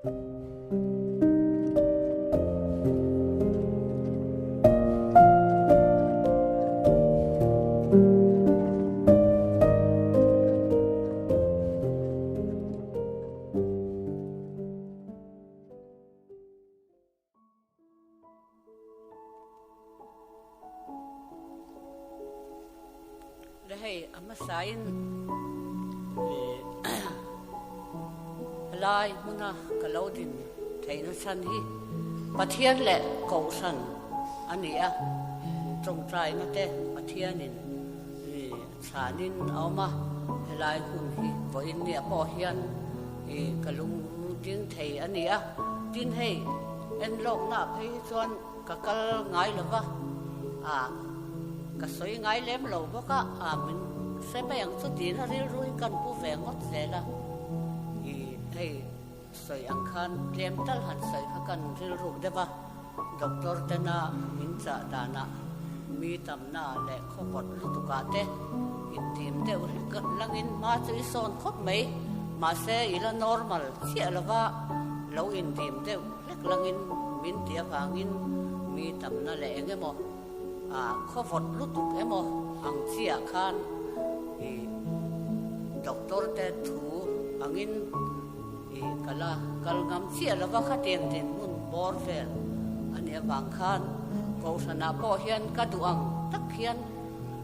Hey, amasayin lai muna kalaudin thei na san hi pathian le ko san ania trong trai na te pathianin sanin awma lai hun hi voin ni po hian kalung ding thei ania tin hei en lok na phei chuan kakal ngai lova ka soi ngai lem lo boka min se ba yang chu tin a ril rui kan pu ve ngot zela hei soi ang khan lem tal han soi kha kan ril ru deba doctor tena min cha dana mi tam na le kho bot lu tu ka te in tim te u kan langin ma chu son khop mai ma se ila normal chi alawa lo in tim te lek langin min tia wangin mi tam na le engemo kho vot lutuk emo ang chia khan doctor te thu angin kala kalgam chia lawa kha ten ten mun bor fel ani awang khan ko sana po hian ka duang tak hian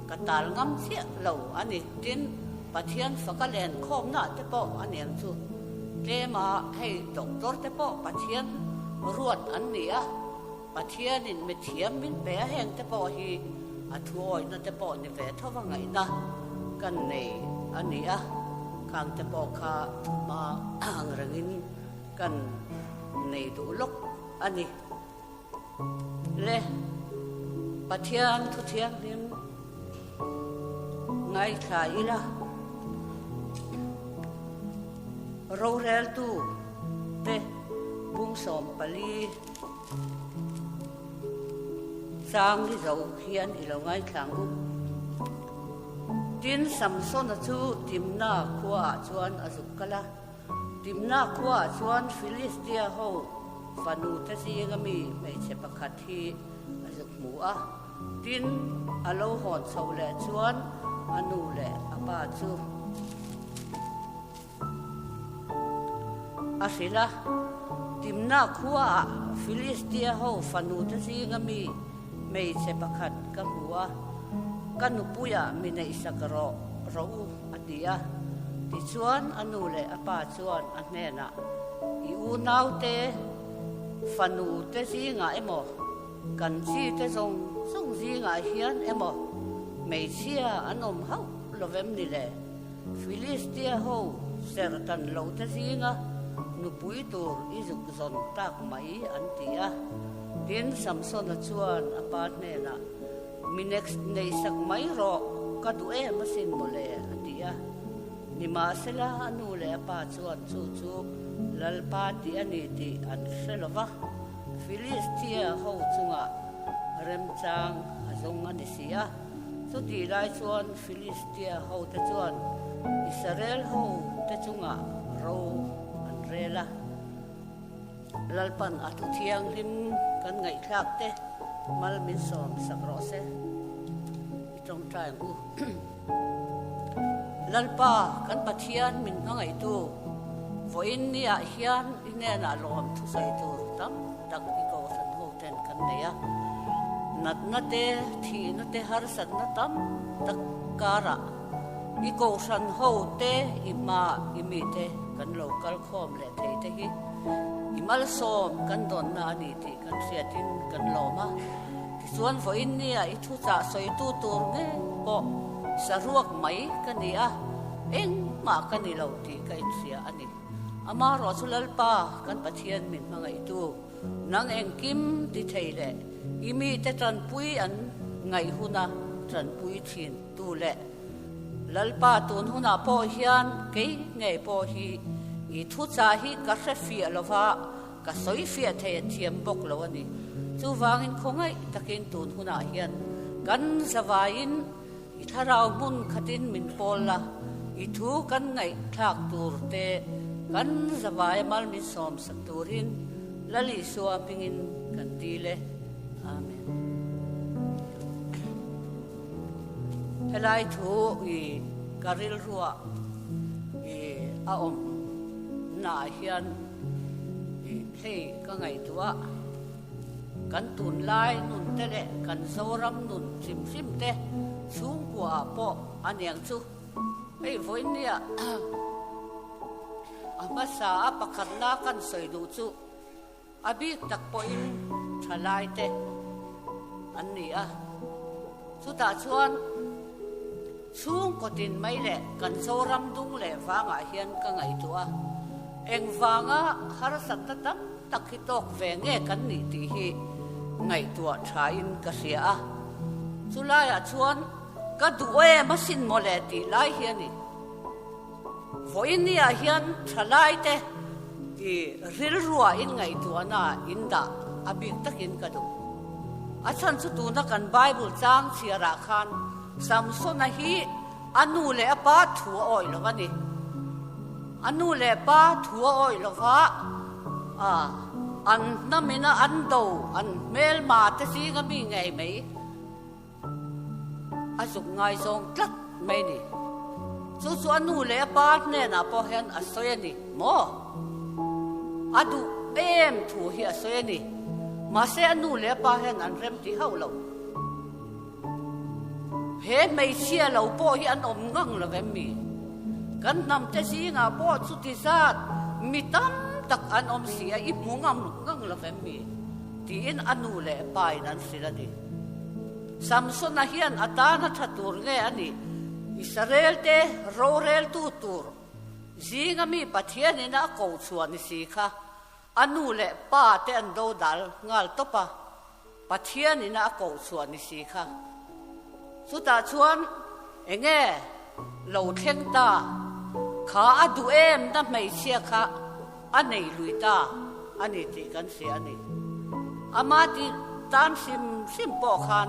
ka tal ngam chia lo ani tin pathian fakalen khom na te po ani ang chu te ma hei doctor te po pathian ruat an nia pathianin me thiam min pe heng te po hi athuoi na te po ni ve thawa ngai na kan nei ania kang te po kha ma ang rangin kan nei du lok ani le pathian thu thiam lim ngai kha ila ro rel tu te bung som pali sang đi dấu hiền ilo ngay khang u tin samson chu timna khua chuan azukala timna khua chuan philistia ho fanu ta si ngami mai che pakhat hi azuk mu a tin alo hon chho le chuan anu le apa chu asila timna khua philistia ho fanu ta si ngami mei che pakhat ka huwa kanupuya minai sakaro ro atia ti chuan anu le apa chuan anena I u naute fanu te zinga emo kan chi te zong zinga hian emo mei chia anom hau lovem ni le philistia ho sertan lo te zinga nupui tur izuk zon tak mai antia tin samson chuan apat ne na minex nei sak mai ro ka du e masin mole atia ni ma sela anu le apa chuan chu chu lalpa ti ani ti an selova philistia ho chunga remchang azong ani sia chu ti lai chuan philistia ho te chuan Israel ho te chunga ro an rela lalpan atu thiang lim kan ngai khak te mal min som sakro se trong trai u lalpa kan pathian min ngai tu voin ni a hian ine na lom thu sai tu tam tak I ko san ho ten kan neya nat na te thi na te har san na tam tak kara I ko san ho te ima imi te kan local khom le thei te hi imal som kan don na ni ti kan siatin kan loma ti suan vo in ni a I thu cha soi tu tur nge po saruak mai kan ni a eng ma kan ni lo ti kai sia ani ama ro chulal pa kan pathian min mangai tu nang eng kim ti theile imi te tran pui an ngai huna tran pui thin tu le lalpa tun huna po hian ke ngai po hi I thu cha hi ka hre fi alova ka soi fi the thiam bok lo ani chu wangin khongai takin tun huna hian kan zawain I tharau mun khatin min polla I thu kan ngai thak tur te kan zawai mal mi som saturin lali suwa pingin kan tile amen helai thu I karil ruwa I aom na hian hei ka ngai tua kan tun lai nun te le kan zoram nun sim sim te chung kwa po aniang chu hei voin nia amasa apakharna kan soidu chu abik tak po in thalai te anni a chu ta chuan chung kotin mai le kan zoram dung le wanga hian ka ngai tua eng wanga har sat tam takitok ve nge kan ni ti hi ngai tua tha in ka sia a chulaya chuan ka duwe masin mole ti lai hian ni voinia hian thalai te I ril ruwa in ngai tua na inda abik takin ka du achan chu tu na kan bible chang chiara khan samson a hi anu le apa thu oi lo ni anu le pa thu oi lo wa an namina an do an mel ma te si ga mi ngai mai asuk ngai song tlat mai ni chu anu le pa ne na po hen asoy ni mo adu em thu hi asoy ni ma se anu le pa hen an rem ti hau lo he mai sia lo po hi an om ngang lo ve mi kan nam te si nga po chu ti sat mi tam tak an om sia I mungam ngang lo ve mi ti in anu le pai nan sila ni samson na hian atana thatur nge ani Israel te rorel tu tur zinga mi pathian ina ko chuan ni si kha anu le pa te an do dal ngal topa pathian ina ko chuan ni si kha suta chuan enge lo thleng ta kha adu em na mai sia kha anei luita ani ti kan se ani amati tan sim po khan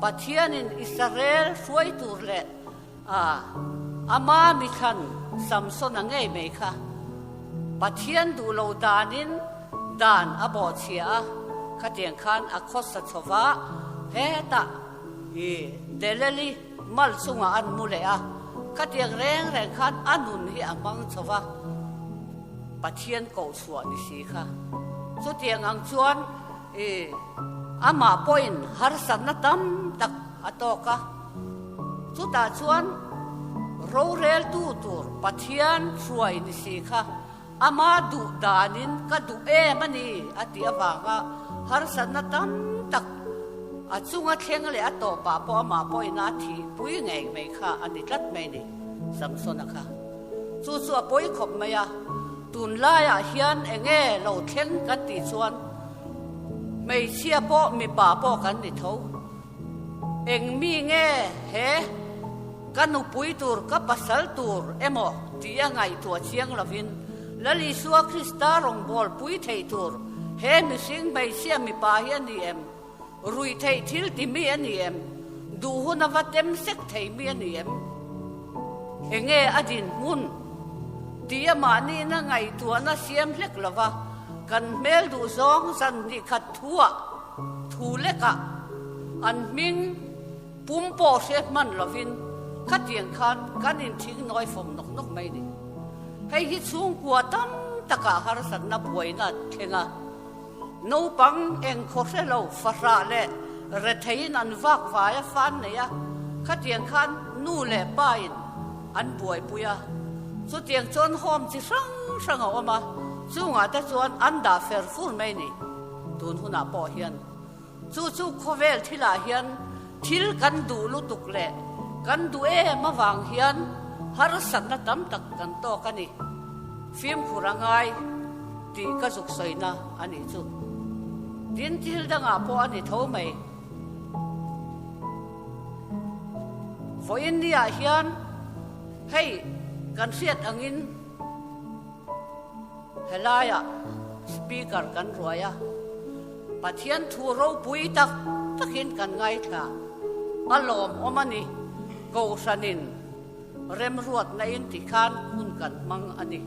pathian in Israel suai tur le ama mi khan samson angai mai kha pathian du lo danin dan abo chia khatiang khan akhos sa chowa he ta delali mal sunga an mulea khatiang reng khan anun hi amang chowa pathian ko suwa ni si kha chu tiang ang chuan ama point har san na tam tak atoka chu ta chuan rorel tu tur pathian suai ni si kha ama du danin ka du mani ati awanga har san na tam tak achunga thleng le ato pa po ama po ina thi pui ngai mai kha ani tlat mai ni samson kha chu apoi khop maya tun la ya hian enge lo thleng ka ti chuan mai sia po mi pa po kan ni tho eng mi nge he kanu pui tur ka pasal tur emo tia ngai tua chiang lovin lali suwa krista rong bol pui thei tur he mi sing mai sia mi pa hian ni em rui thei thil ti mi ani em du huna vatem sek thei mi ani em enge adin mun tia mani na ngai tua na siam lek lova kan mel du zong san ni khat thua thu leka an ming pumpo se man lovin khatiang khan kanin thing noi fom nok mai ni hei hi chung kwa tam taka har san na puaina thenga no pang eng khose lo fara le re thein an wak waya fan ne ya khatiang khan nu le pain an buai puya chu tiang chon hom chi sang awama chunga ta chuan an da fer ful mai ni tun huna po hian chu khovel thila hian thil kan du lu tuk le kan du ma wang hian har san na tam tak kan to kani phim khurangai ti ka zuk soina ani chu din thil danga po ani tho mai for India hian hei kan siat angin helaya speaker kan ruaya pathian thu ro pui takin kan ngai thla alom omani go sanin rem ruat na in ti khan kun kan mang ani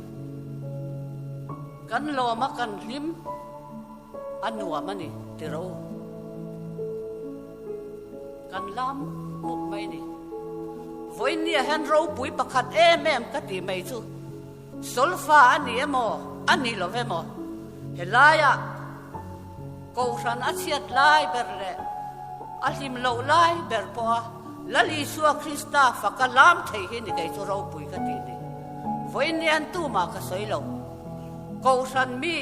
กันโลมากันลิมอันหนัวมันนี่เดี๋ยวกันล้ำมุกไม่นี่วันนี้เห็นเราปุยประคัดแม่ก็ตีไม่สู้โซลฟ้าอันนี้มออันนี้เราเห็นมอเห็นไรอ่ะกูฉันอาเซียดไล่เบอร์เล่อาลิมเราไล่เบอร์ปอละลิสัวคริสต์ฟักล้ำเที่ยนี่ไงตัวเราปุยก็ตีนี่วันนี้อันตู้มาก็สวยเรากูฉันมี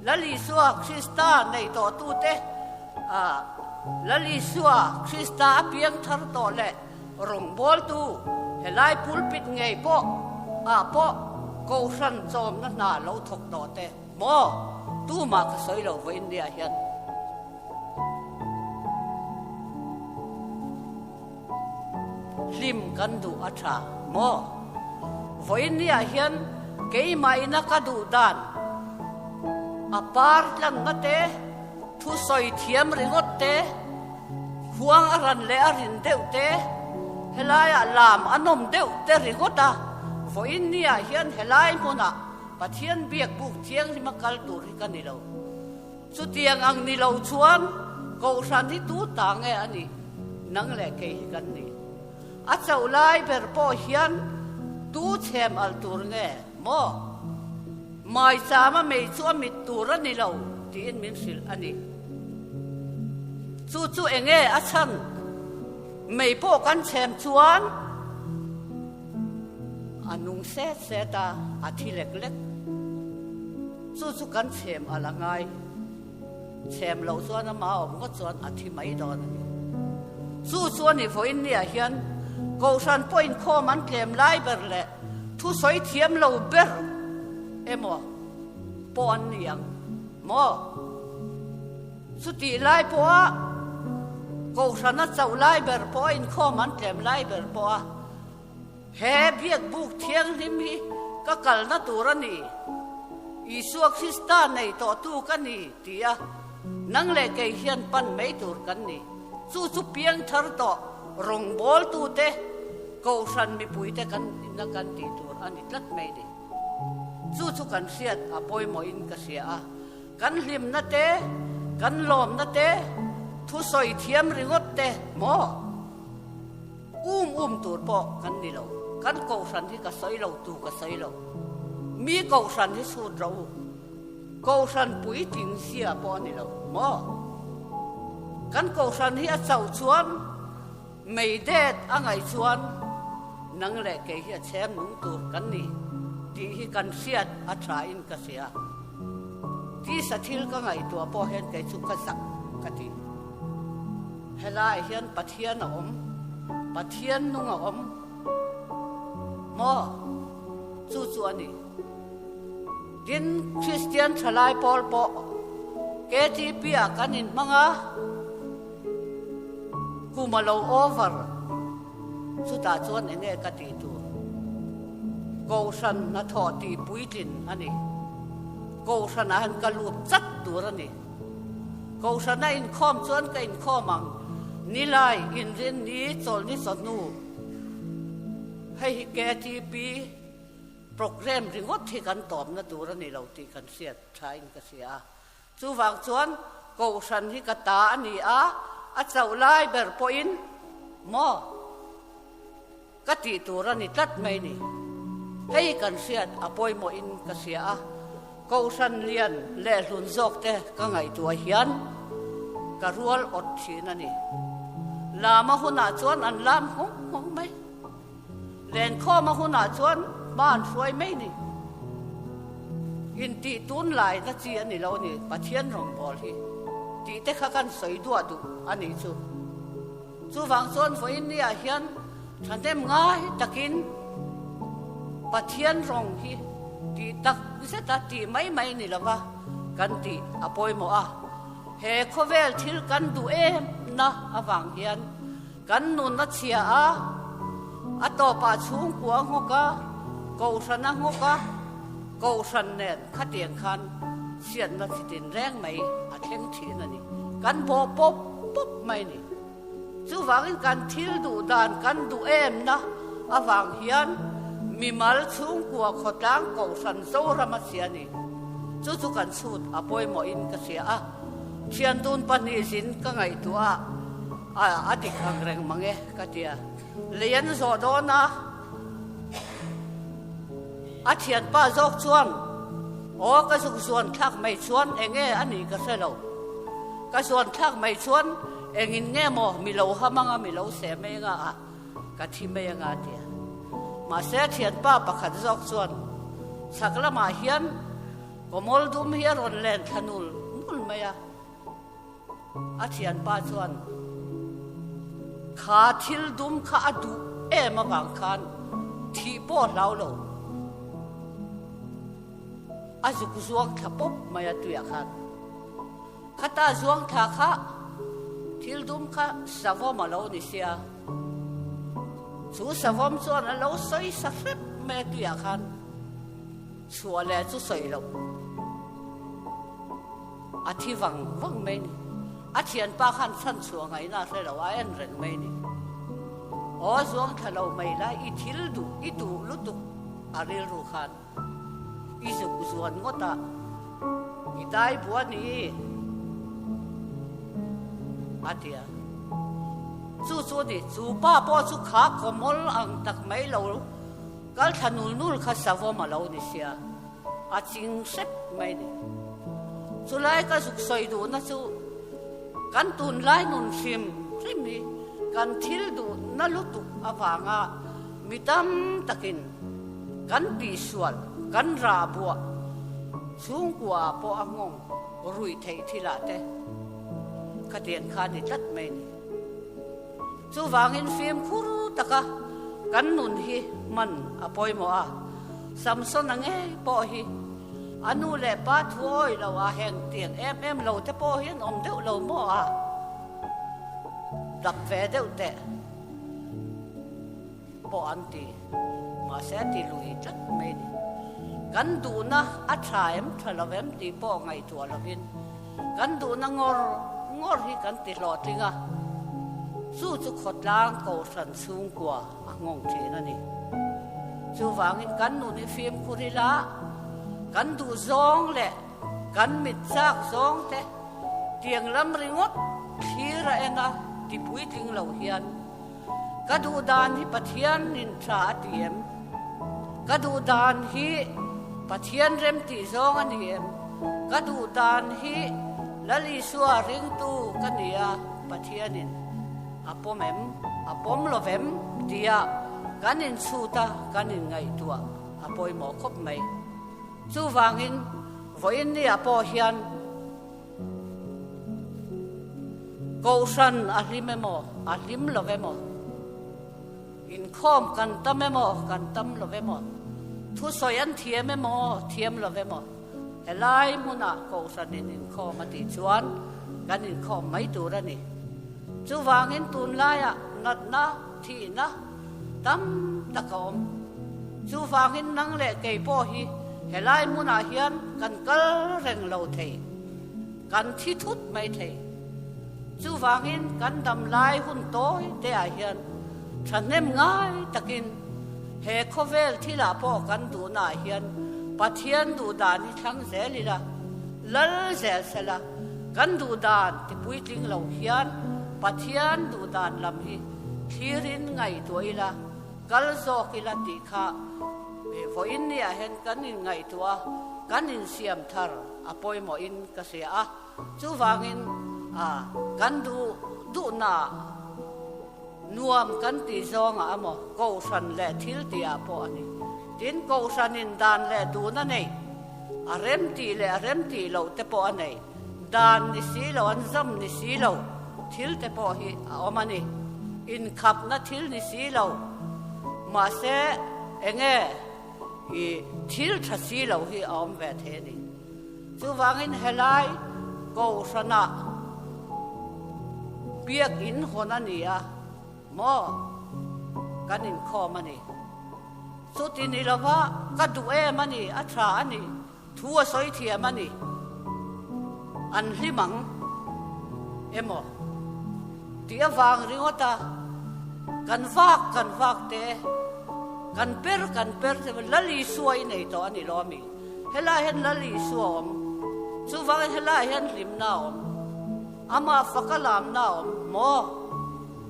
ละลิสัวคริสต์ในตัวตู้เตะละลิสัวคริสต์เพียงทั้งตัวเล่รงบอลตู้เฮลัยพูลปิดไงปอปอกูฉันจอมนั่นน่ะเราถกต่อเตะหมอตู้มาก็สวยเราวันนี้เห็นลิมกันดูอัชาหมอวันนี้เห็นเกี่ยไม่นักดูดานปาร์ลังนัดเตะทุสอยเทียมริงดเตะห่วงอรันเลอรินเดวเตะเฮลัยลามอันนมเดวเตะริงดอ่ะวันนี้เห็นเฮลัยมุนะปัจเจียนเบียกบุกเทียงที่มากัลตูริกันนี่เราสุดเทียงอังนี่เราชวนกูฉันที่ตู้ต่างไงอันนี้นั่งเล่เกี่ยกันนี่อาเจ้าไล่เบอร์ปอเฮียนตู้เชมอัลตูร์ไงหมอไม่สามารถไม่ช่วยมิดตูรันนี่เราที่อินมินสิลอันนี้จู่ๆเองอาฉันไม่พอกันเชมชวนอันนุ่งเสตาอาทิเล็กๆจู่ๆกันเชมอะไรไงเชมเราชวนมาอมก็ชวนอาทิไม่ดอนจู่ๆนี่ฝนเนี่ยเห็นกูฉันพอยข้อมันเกมไล่เบอร์เล่ทุสอยเทียมเราเบอร์มอปอนเนียงมอสุดที่ไล่ปัวกูฉันน่ะเจ้าไล่เบอร์ปอยข้อมันเกมไล่เบอร์ปัวเฮเบียกบุกเทียงที่มีก็กัลน่ะตัวนี่อิสุคริสต์ในตัวตู้กันนี่ที่นั่งเล่เกี่ยนปันไม่ตัวกันนี่จู่ๆเพียงทาร์ต่อรงบอลตู้เตะกูฉันมีปุยเตะกันนักกันตีตัวอันนี้ลัดไม่ดีจู่ๆกันเสียดอภัยมอินก็เสียกันลิมนั่นเตะกันลมนั่นเตะทุสอยเทียมริงดเตะหมอตัวปอกันนี่เรากันกูฉันที่ก็สอยเราตู้ก็สอยเรามีกูฉันที่สุดเรากูฉันปุยทิ้งเสียปอนี่เราหมอกันกูฉันที่เจ้าชวนไม่เด็ดอ่างไอชวนนั่งเล่เกี่ยแชมนุ่งตัวกันนี่ที่กันเสียดอัตราอินก็เสียที่สถิลก็ไงตัวพอเห็นไก่สุขสักกติเฮลาเห็นปัทเทียนปัทเทียนนุ่งหมอจู่ๆนี่ดินคริสเตียนทลายปอลปอเกจิเปียกันนินมังกูมาโลโอเวอร์สุดท้ายชวนเองกติตัวกูฉันน่ะทอตีปุยจินอันนี้กูฉันน่ะหันกระลูบจัดตัวนี่กูฉันน่ะอินข้อมชวนกับอินข้อมังนี่ไลอินเรนนี้โจลนี่สนุให้แกทีปีโปรแกรมริงวัดที่กันตอบนะตัวนี่เราตีกันเสียใช้กันเสียจู่วางชวนกูฉันที่กตาอันนี้อาเจ้าไล่เบอร์ปอินหมอกติตัวนี่ตัดไม่นี่ให้กันเสียอภัยมอินก็เสียกูฉันเรียนเล่ลุนจอกเตะก็ไงตัวเฮียนกรัวอดชีนั่นนี่ลามาหุนาชวนอันลามหงไหมเล่นข้อมาหุนาชวนบ้านสวยไหมนี่อินตีตุนไหลนักเรียนนี่เรานี่ปะเทียนรองบอลที่ตีเตะข้ากันสวยด้วยดูอันนี้จู่ฟังชวนฝนนี่เฮียนฉันเต็มง่ายตะกินปะเทียนรองที่ตีตักวิเศษตีไม่นี่ละวะกันตีอภัยหมอเฮโคเวลทิลกันดูนะฟังเฮียนกันนุนนัดเชียต่อป่าชุงกัวงกะกูฉันนะงกะกูฉันเนี่ยขัดเตียงคันเสียนนัดสิตินแรงไหมเท่งทีนั่นนี่กันโบปุ๊บไม่นี่จู่ฟังกันทิลดูดานกันดูนะฟังเฮียนมีมัลชุงกัวขดล้างกูฉันโซรามาเสียนี่ chu kan sut apoi mo in ka sia a thian tun pani sin ka ngai tu a adik ang reng mange ka tia lian zo do na a thian pa zok chuan o ka su suan thak mai chuan enge ani ka selo ka suan thak mai chuan engin nge mo mi lo hamanga mi lo se me nga ka thi me nga tia ma se thian pa pakhat zok chuan sakla ma hian komol dum hian on len thanul mul maya a thian pa chuan kha thil dum kha adu ma bang khan thi po lau lo azuk zuang thapop maya tuya khan khata zuang tha kha thil dum kha savom alo ni sia chu savom chuan alo soi safep me tuya khan chua le chu soi lo a thi wang me ni a thian pa khan san chua ngai na se lo a en ren me ni o zuang thalo mai la i thil du i tu lu tu aril ru khan izuk zuan ngota idai buani atia chu ni chu pa po chu kha komol ang tak mai lo kal thanul nul kha savo ma lo ni sia a ching sep mai ni chulai ka suk soi du na chu kan tun lai nun sim ni kan thil du na lutu awanga mitam takin kan pi sual kan ra bua chung kwa po angong rui thei thila te ka tian kha ni tlat mai ni chu wangin phim khuru taka kan nun hi man apoi mo a samson ange po hi anu le pa thoi lo a heng tian em lo te po hian om deuh lo mo a dak ve deuh te po anti ma se ti lui tlat mai ni kan du na a thaim thalovem ti po ngai tu lovin kan du na ngor hi kan ti lo tinga chu khot lang ko san chung kwa angong thi na ni chu wangin kan nu ni phim khurila kan du zong le kan mit chak zong te tiang lam ringot thira ena ti pui ting lo hian ka du dan hi pathian nin tha atiem ka du dan hi pathian rem ti zong aniem ka du dan hi lali suwa ring tu kania pathianin apom lovem dia kanin suta kanin ngai tua apoi mo khop mai chu wangin voin ni apo hian Kausan ahlimemo, ahlim lovemo. In khom kantamemo, kantam lovemo. Thu soyan thiememo, thiem lovemo. Elai muna kausan in khom ati chuan, kan in khom mai tu ra ni. Chu wangin tun laya nat na thi na tam takom. Chu wangin nang le kei po hi, helai muna hian kan kal reng lo thei. Kan thi thut mai thei. Chu wangin kan dam lai hun toy te a hian thanem ngai takin he khovel thila po kan du na hian pathian du dan ni thang zelila lal zel sela kan du dan ti puitling lo hian pathian du dan lam hi thirin ngai toila kal zo kila ti kha me voin ni a hen kan in ngai tua kan in siam thar apoi mo in ka se a chu wangin kan du na nuam kan ti zonga amo ko san le thil ti a po ani tin ko san in dan le du na nei arem ti lo te po anei dan ni si lo an zam ni si lo thil te po hi a omani in khap na thil ni si lo ma se enge i thil tha si lo hi a om ve the ni chu wangin helai ko sana biak in honania mo kanin kho mani suti ni lova kadu e mani atha ani thua soi thia mani an hlimang emo tia wang ringota kan vak te kan per te lali suai nei to ani lomi เฮลาเห็นละลีสวมสุวังเฮลาเห็นริมนาวอามาฟักกะลามนาวหมอ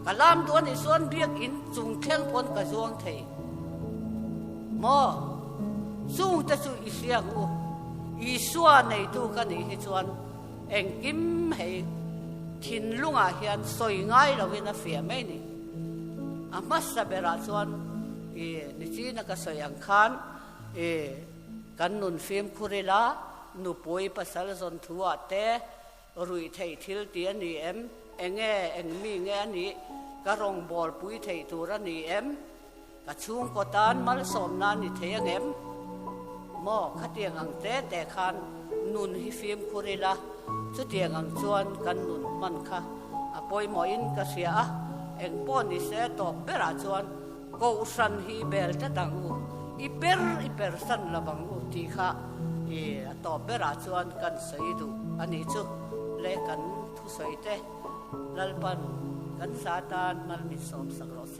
กะลามตัวนี้ส่วนเบียกอินจุงเข่งพ้นกระทรวงไทยหมอสูงแต่สู่อีเสียงอีส่วนในตู้กันนี่ให้ชวนเองกิมให้ทินลุงอาเฮียนสวยง่ายเราเห็นนะเฟียไม่นี่อามาสเบราชวนนี่จีนักสวยอังคารกันนุนฟิล์มคุริลาหนูป่วยภาษาละจนทัวเตะรุยไทยทิลเตียนี่เอ็งมีเงี้ยนี่กระรองบอลปุยไทยตัวนี่กระชุ่งกตานมาลสมนานนี่เทียงหม้อขัดเตียงอังเตะแต่คันนุนฮิฟิล์มคุริลาสุดเตียงอังชวนกันนุนมันค่ะป่วยหมออินกระเสียเอ็งป้อนนี่เสียตอบเบราชวนกูสันฮีเบลจะดังอีเปอร์สันละบังที่ค่ะตอบเบราชวนกันใส่ดูอันนี้จุเล่กันทุสอยเตะลัลปันกันซาตานมันมิสอมสักรอเซ